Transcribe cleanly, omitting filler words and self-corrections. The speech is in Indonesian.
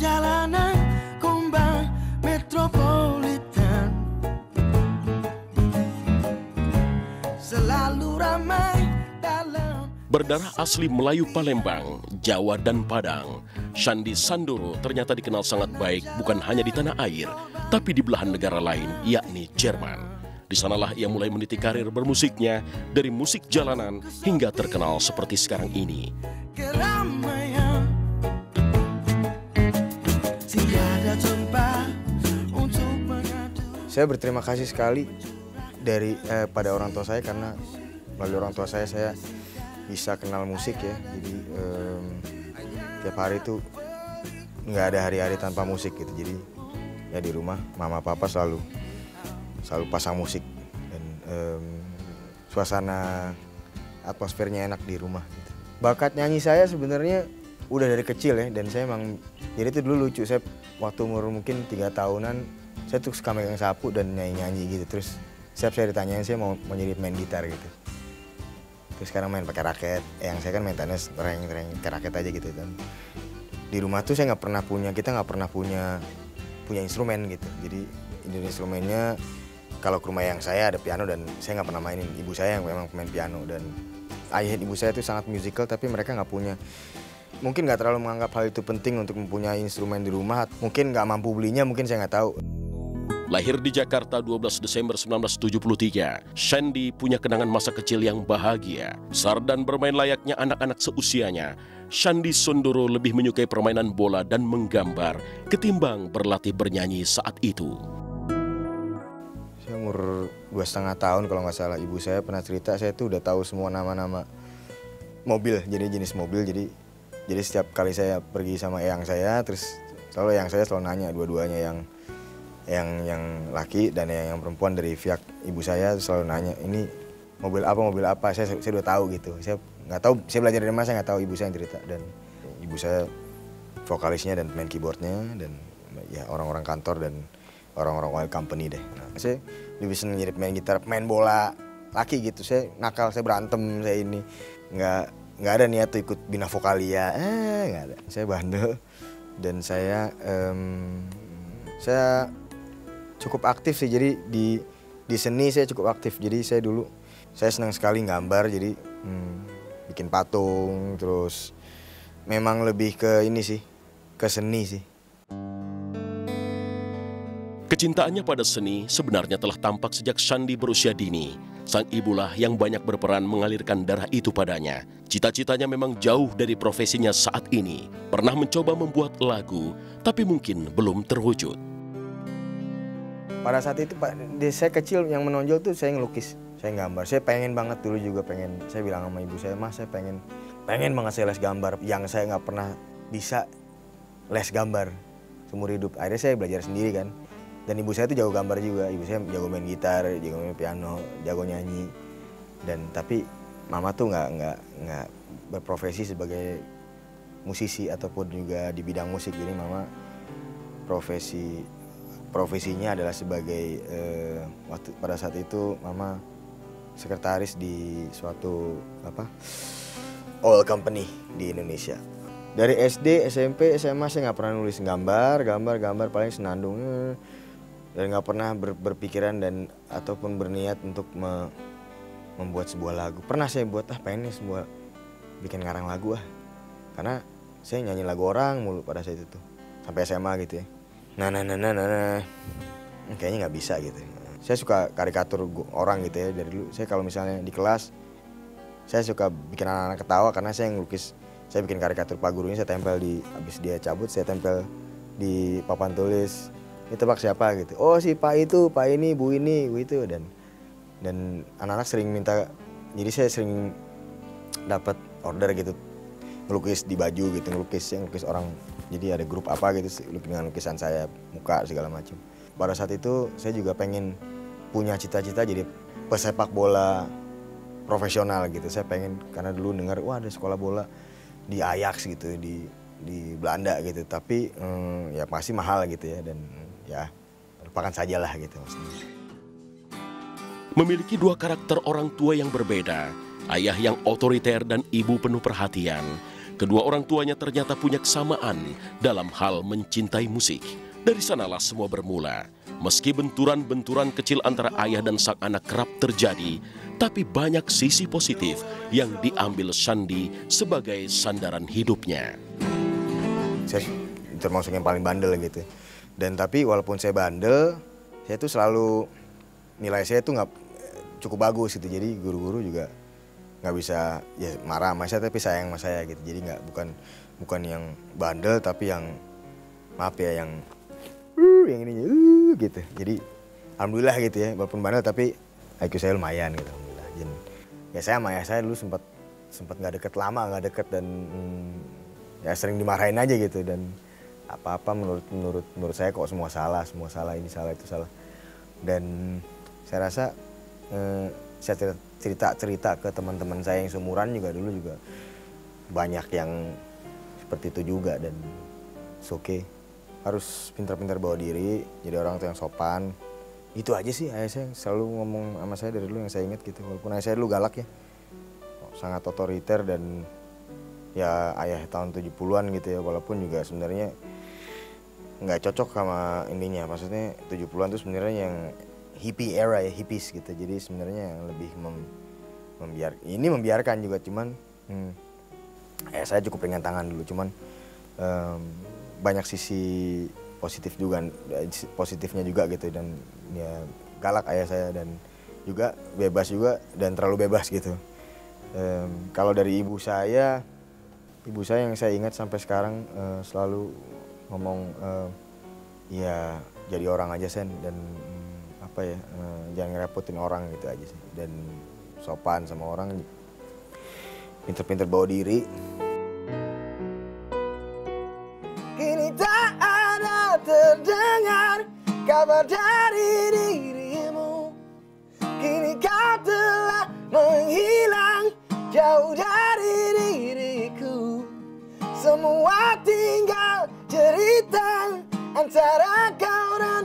jalanan Kumbang metropolitan selalu ramai dalam. Berdarah asli Melayu Palembang, Jawa dan Padang, Shandy Sandoro ternyata dikenal sangat baik bukan hanya di tanah air, tapi di belahan negara lain, yakni Jerman. Di sanalah ia mulai meniti karir bermusiknya dari musik jalanan hingga terkenal seperti sekarang ini. Keramaian tiada tempat untuk mengadu. Saya berterima kasih sekali pada orang tua saya karena melalui orang tua saya bisa kenal musik ya. Jadi tiap hari itu nggak ada hari-hari tanpa musik gitu. Jadi ya di rumah mama papa selalu pasang musik dan suasana atmosfernya enak di rumah gitu. Bakat nyanyi saya sebenarnya udah dari kecil ya, dan saya emang jadi itu dulu lucu, saya waktu umur mungkin 3 tahunan saya tuh suka megang sapu dan nyanyi-nyanyi gitu. Terus setiap saya ditanyain saya mau jadi main gitar gitu. Terus sekarang main pakai raket, yang saya kan main tenis tereng pakai raket aja gitu. Dan di rumah tuh saya kita nggak pernah punya instrumen gitu. Jadi instrumennya kalau ke rumah yang saya ada piano dan saya nggak pernah mainin. Ibu saya yang memang pemain piano dan ayah ibu saya itu sangat musical, tapi mereka nggak punya. Mungkin nggak terlalu menganggap hal itu penting untuk mempunyai instrumen di rumah. Mungkin nggak mampu belinya, mungkin saya nggak tahu. Lahir di Jakarta 12 Desember 1973, Shandy punya kenangan masa kecil yang bahagia. Besar dan bermain layaknya anak-anak seusianya, Shandy Sandoro lebih menyukai permainan bola dan menggambar ketimbang berlatih bernyanyi saat itu. Saya umur 2,5 tahun kalau nggak salah, ibu saya pernah cerita saya tuh udah tahu semua nama-nama mobil, jadi jenis mobil. Jadi setiap kali saya pergi sama eyang saya, terus eyang saya selalu nanya dua-duanya, yang laki dan yang perempuan dari pihak ibu saya selalu nanya ini mobil apa. Saya udah tahu gitu. Saya nggak tahu, saya belajar dari mana saya nggak tahu, ibu saya yang cerita. Dan ibu saya vokalisnya dan main keyboardnya dan ya orang-orang kantor dan orang-orang oil company deh. Nah, saya lebih seneng jadi main gitar, main bola laki gitu. Saya nakal, saya berantem, saya ini nggak ada niat tuh ikut bina vokalia, nggak ada. Saya bandel dan saya cukup aktif sih. Jadi di seni saya cukup aktif. Jadi saya senang sekali gambar, jadi bikin patung, terus memang lebih ke ini sih, ke seni sih. Kecintaannya pada seni sebenarnya telah tampak sejak Shandy berusia dini. Sang ibulah yang banyak berperan mengalirkan darah itu padanya. Cita-citanya memang jauh dari profesinya saat ini. Pernah mencoba membuat lagu, tapi mungkin belum terwujud. Pada saat itu saya kecil yang menonjol tuh saya ngelukis, saya gambar. Saya pengen banget dulu juga saya bilang sama ibu saya, "Mas, saya pengen banget saya les gambar." Yang saya nggak pernah bisa les gambar seumur hidup. Akhirnya saya belajar sendiri kan. Dan ibu saya tuh jago gambar juga. Ibu saya jago main gitar, jago main piano, jago nyanyi. Tapi mama tuh nggak berprofesi sebagai musisi ataupun juga di bidang musik. Jadi mama profesinya adalah sebagai pada saat itu mama sekretaris di suatu oil company di Indonesia. Dari SD, SMP, SMA saya nggak pernah nulis gambar paling senandung. Dan nggak pernah berpikiran ataupun berniat untuk membuat sebuah lagu. Pernah saya buat, pengen bikin ngarang lagu karena saya nyanyi lagu orang mulu pada saat itu sampai SMA gitu ya. Nah, kayaknya nggak bisa gitu. Saya suka karikatur orang gitu ya dari dulu. Saya kalau misalnya di kelas, saya suka bikin anak-anak ketawa karena saya ngelukis. Saya bikin karikatur pak gurunya, saya tempel habis dia cabut, saya tempel di papan tulis. Ini tebak siapa gitu. Oh, si Pak itu, Pak ini, Bu ini, Bu itu. Dan anak-anak sering minta, jadi saya sering dapat order gitu. Ngelukis di baju gitu, ngelukis orang. Jadi ada grup apa gitu, dengan lukisan saya, muka segala macam. Pada saat itu saya juga pengen punya cita-cita jadi pesepak bola profesional gitu. Saya pengen, karena dulu dengar, wah ada sekolah bola di Ajax gitu, di Belanda gitu. Tapi ya pasti mahal gitu ya, dan ya lupakan sajalah gitu maksudnya. Memiliki dua karakter orang tua yang berbeda, ayah yang otoriter dan ibu penuh perhatian, Kedua orang tuanya ternyata punya kesamaan dalam hal mencintai musik. Dari sanalah semua bermula. Meski benturan-benturan kecil antara ayah dan sang anak kerap terjadi, tapi banyak sisi positif yang diambil Shandy sebagai sandaran hidupnya. Saya termasuk yang paling bandel gitu. Dan tapi walaupun saya bandel, saya tuh selalu nilai saya tuh nggak cukup bagus gitu. Jadi guru-guru juga nggak bisa ya marah sama saya tapi sayang sama saya gitu. Jadi bukan yang bandel tapi yang maaf ya yang ini gitu. Jadi alhamdulillah gitu ya, walaupun bandel tapi IQ saya lumayan gitu alhamdulillah. Jadi ya saya sama ayah saya dulu sempat nggak deket lama, nggak deket dan ya sering dimarahin aja gitu. Dan apa-apa menurut saya kok semua salah, ini salah itu salah. Dan saya rasa saya cerita ke teman-teman saya yang seumuran juga dulu juga banyak yang seperti itu juga. Dan it's okay, harus pintar-pintar bawa diri, jadi orang tua yang sopan. Itu aja sih ayah saya selalu ngomong sama saya dari dulu yang saya ingat gitu. Walaupun ayah saya dulu galak ya, sangat otoriter dan ya ayah tahun 70-an gitu ya. Walaupun juga sebenarnya nggak cocok sama ininya, maksudnya 70-an tuh sebenarnya yang hippie era ya, hippies gitu. Jadi sebenarnya yang lebih membiarkan juga, cuman saya cukup ringan tangan dulu. Cuman banyak sisi positifnya juga gitu. Dan ya galak ayah saya dan juga bebas juga dan terlalu bebas gitu. Kalau dari ibu saya yang saya ingat sampai sekarang selalu ngomong ya jadi orang aja Sen, dan jangan ngerepotin orang gitu aja sih, dan sopan sama orang, pinter-pinter bawa diri. Kini tak ada terdengar kabar dari dirimu. Kini kau telah menghilang jauh dari diriku. Semua tinggal cerita antara kau dan